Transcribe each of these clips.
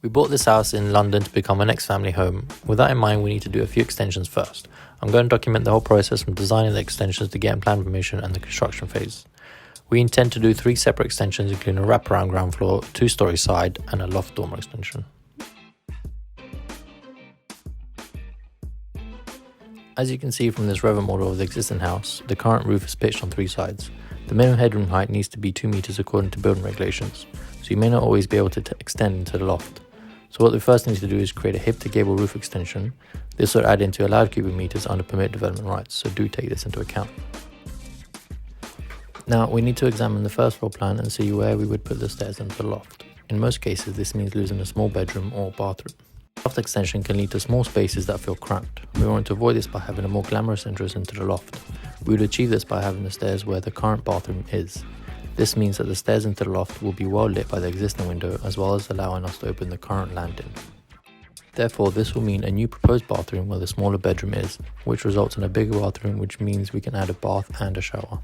We bought this house in London to become our next family home. With that in mind, we need to do a few extensions first. I'm going to document the whole process from designing the extensions to getting plan permission and the construction phase. We intend to do 3 separate extensions, including a wraparound ground floor, 2-story side, and a loft dormer extension. As you can see from this Revit model of the existing house, the current roof is pitched on 3 sides. The minimum headroom height needs to be 2 meters according to building regulations, so you may not always be able to extend into the loft. So what we first need to do is create a hip to gable roof extension. This will add into allowed cubic meters under permit development rights, so do take this into account. Now we need to examine the first floor plan and see where we would put the stairs into the loft. In most cases this means losing a small bedroom or bathroom. Loft extension can lead to small spaces that feel cramped. We want to avoid this by having a more glamorous entrance into the loft. We would achieve this by having the stairs where the current bathroom is. This means that the stairs into the loft will be well lit by the existing window, as well as allowing us to open the current landing. Therefore, this will mean a new proposed bathroom where the smaller bedroom is, which results in a bigger bathroom, which means we can add a bath and a shower.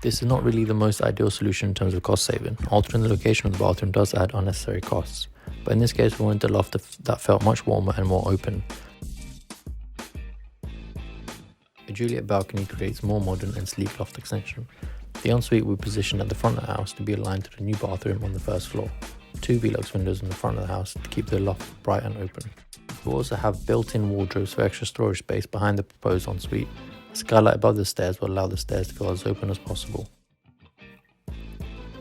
This is not really the most ideal solution in terms of cost saving. Altering the location of the bathroom does add unnecessary costs, but in this case we wanted a loft that felt much warmer and more open. A Juliet balcony creates more modern and sleek loft extension. The ensuite will be positioned at the front of the house to be aligned to the new bathroom on the first floor. 2 Velux windows in the front of the house to keep the loft bright and open. We'll also have built-in wardrobes for extra storage space behind the proposed ensuite. A skylight above the stairs will allow the stairs to feel as open as possible.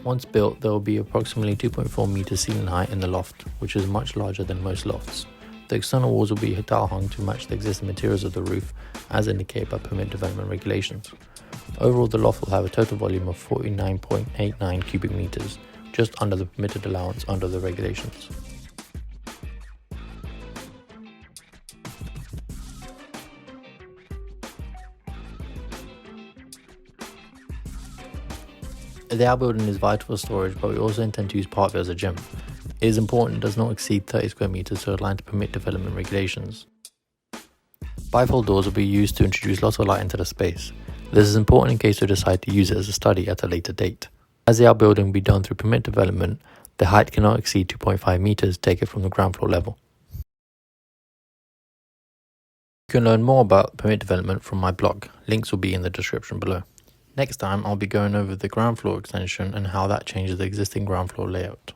Once built, there will be approximately 2.4 meters ceiling height in the loft, which is much larger than most lofts. The external walls will be tile hung to match the existing materials of the roof, as indicated by permit development regulations. Overall, the loft will have a total volume of 49.89 cubic meters, just under the permitted allowance under the regulations. The outbuilding is vital for storage, but we also intend to use part of it as a gym. It is important it does not exceed 30 square meters to align to permit development regulations. Bifold doors will be used to introduce lots of light into the space. This is important in case we decide to use it as a study at a later date. As the outbuilding will be done through permit development, the height cannot exceed 2.5 meters to take it from the ground floor level. You can learn more about permit development from my blog. Links will be in the description below. Next time I'll be going over the ground floor extension and how that changes the existing ground floor layout.